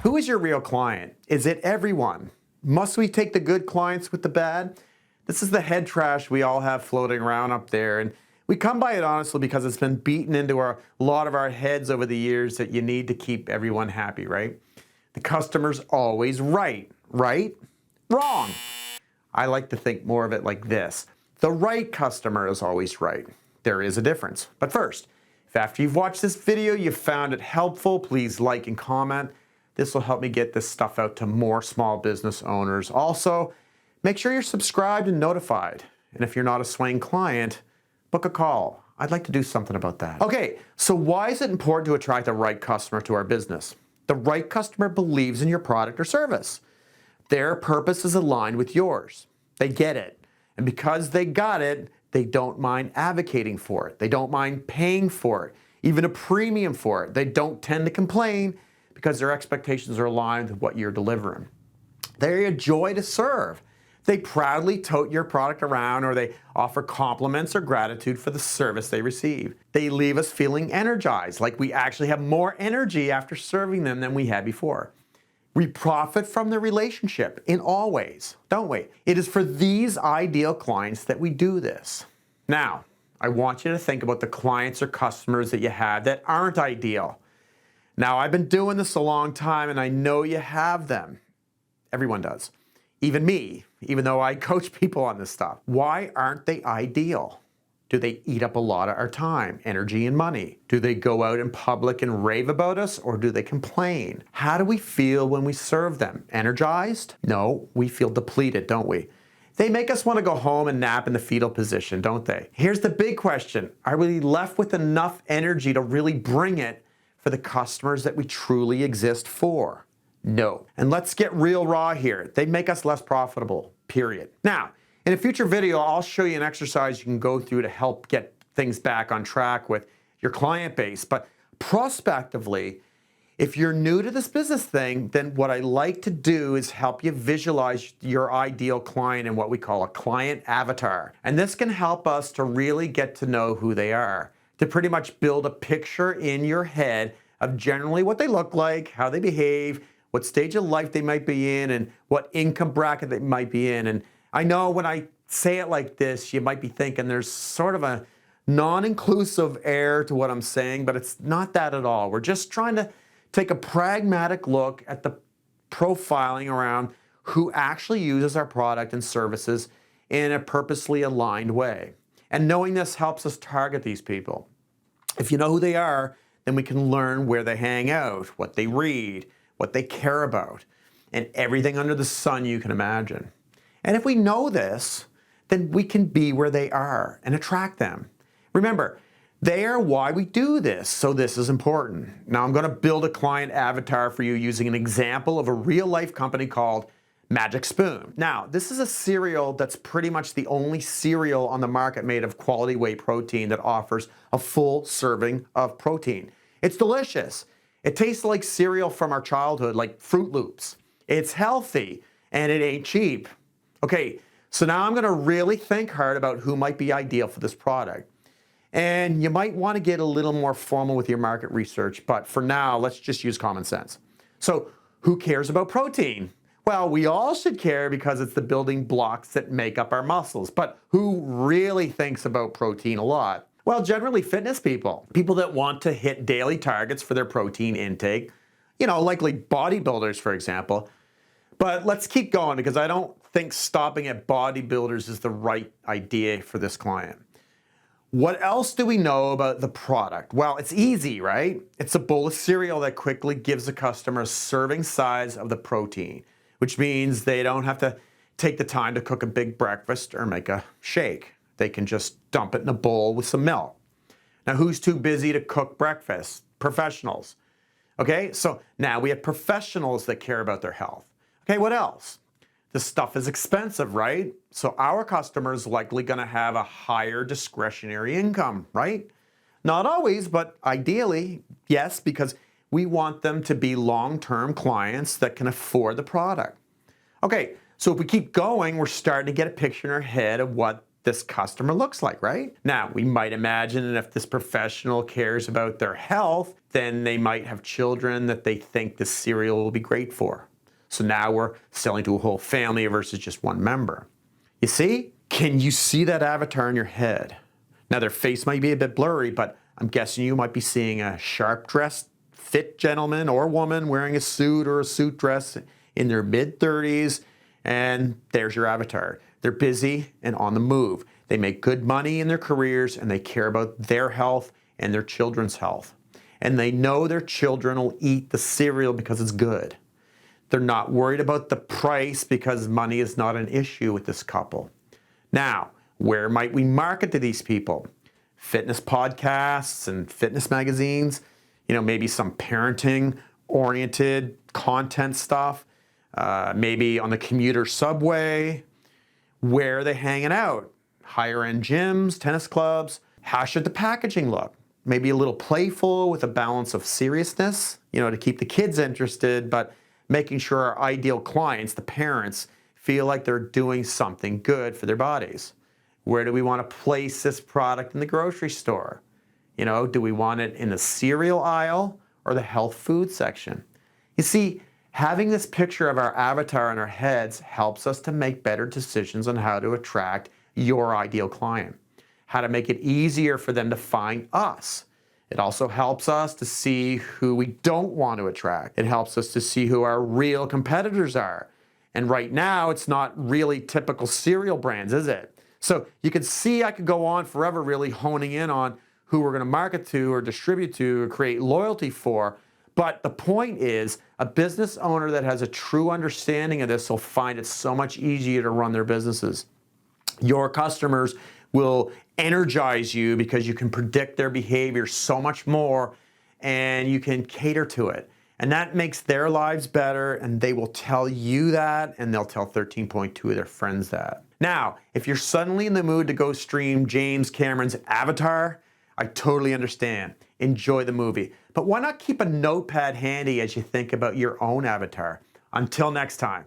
Who is your real client? Is it everyone? Must we take the good clients with the bad? This is the head trash we all have floating around up there, and we come by it honestly because it's been beaten into a lot of our heads over the years that you need to keep everyone happy, right? The customer's always right, right? Wrong. I like to think more of it like this. The right customer is always right. There is a difference. But first, if after you've watched this video you found it helpful, please like and comment. This will help me get this stuff out to more small business owners. Also, make sure you're subscribed and notified. And if you're not a Swain client, book a call. I'd like to do something about that. Okay, so why is it important to attract the right customer to our business? The right customer believes in your product or service. Their purpose is aligned with yours. They get it. And because they got it, they don't mind advocating for it. They don't mind paying for it, even a premium for it. They don't tend to complain because their expectations are aligned with what you're delivering. They're a joy to serve. They proudly tote your product around, or they offer compliments or gratitude for the service they receive. They leave us feeling energized, like we actually have more energy after serving them than we had before. We profit from the relationship in all ways, don't we? It is for these ideal clients that we do this. Now, I want you to think about the clients or customers that you have that aren't ideal. Now, I've been doing this a long time, and I know you have them. Everyone does. Even me, even though I coach people on this stuff. Why aren't they ideal? Do they eat up a lot of our time, energy, and money? Do they go out in public and rave about us, or do they complain? How do we feel when we serve them? Energized? No, we feel depleted, don't we? They make us want to go home and nap in the fetal position, don't they? Here's the big question. Are we left with enough energy to really bring it for the customers that we truly exist for? No. And let's get real raw here. They make us less profitable, period. Now, in a future video, I'll show you an exercise you can go through to help get things back on track with your client base. But prospectively, if you're new to this business thing, then what I like to do is help you visualize your ideal client in what we call a client avatar. And this can help us to really get to know who they are, to pretty much build a picture in your head of generally what they look like, how they behave, what stage of life they might be in, and what income bracket they might be in. And I know when I say it like this, you might be thinking there's sort of a non-inclusive air to what I'm saying, but it's not that at all. We're just trying to take a pragmatic look at the profiling around who actually uses our product and services in a purposely aligned way. And knowing this helps us target these people. If you know who they are, then we can learn where they hang out, what they read, what they care about, and everything under the sun you can imagine. And if we know this, then we can be where they are and attract them. Remember, they are why we do this, so this is important. Now I'm going to build a client avatar for you using an example of a real-life company called Magic Spoon. Now, this is a cereal that's pretty much the only cereal on the market made of quality whey protein that offers a full serving of protein. It's delicious. It tastes like cereal from our childhood, like Fruit Loops. It's healthy, and it ain't cheap. Okay, so now I'm going to really think hard about who might be ideal for this product. And you might want to get a little more formal with your market research, but for now, let's just use common sense. So who cares about protein? Well, we all should care because it's the building blocks that make up our muscles. But who really thinks about protein a lot? Well, generally fitness people. People that want to hit daily targets for their protein intake. You know, likely bodybuilders, for example. But let's keep going because I don't think stopping at bodybuilders is the right idea for this client. What else do we know about the product? Well, it's easy, right? It's a bowl of cereal that quickly gives the customer a serving size of the protein, which means they don't have to take the time to cook a big breakfast or make a shake. They can just dump it in a bowl with some milk. Now, who's too busy to cook breakfast? Professionals. Okay, so now we have professionals that care about their health. Okay, what else? This stuff is expensive, right? So our customers likely going to have a higher discretionary income, right? Not always, but ideally, yes, because we want them to be long-term clients that can afford the product. Okay, so if we keep going, we're starting to get a picture in our head of what this customer looks like, right? Now, we might imagine that if this professional cares about their health, then they might have children that they think this cereal will be great for. So now we're selling to a whole family versus just one member. You see? Can you see that avatar in your head? Now, their face might be a bit blurry, but I'm guessing you might be seeing a sharp-dressed, fit gentleman or woman wearing a suit or a suit dress in their mid-30s, and there's your avatar. They're busy and on the move. They make good money in their careers, and they care about their health and their children's health. And they know their children will eat the cereal because it's good. They're not worried about the price because money is not an issue with this couple. Now, where might we market to these people? Fitness podcasts and fitness magazines, maybe some parenting-oriented content stuff, maybe on the commuter subway. Where are they hanging out? Higher-end gyms, tennis clubs. How should the packaging look? Maybe a little playful with a balance of seriousness, to keep the kids interested, but making sure our ideal clients, the parents, feel like they're doing something good for their bodies. Where do we want to place this product in the grocery store? Do we want it in the cereal aisle or the health food section? You see, having this picture of our avatar in our heads helps us to make better decisions on how to attract your ideal client, how to make it easier for them to find us. It also helps us to see who we don't want to attract. It helps us to see who our real competitors are. And right now, it's not really typical cereal brands, is it? So you can see I could go on forever really honing in on who we're going to market to or distribute to or create loyalty for. But the point is, a business owner that has a true understanding of this will find it so much easier to run their businesses. Your customers will energize you because you can predict their behavior so much more and you can cater to it. And that makes their lives better, and they will tell you that, and they'll tell 13.2 of their friends that. Now, if you're suddenly in the mood to go stream James Cameron's Avatar, I totally understand. Enjoy the movie. But why not keep a notepad handy as you think about your own avatar? Until next time.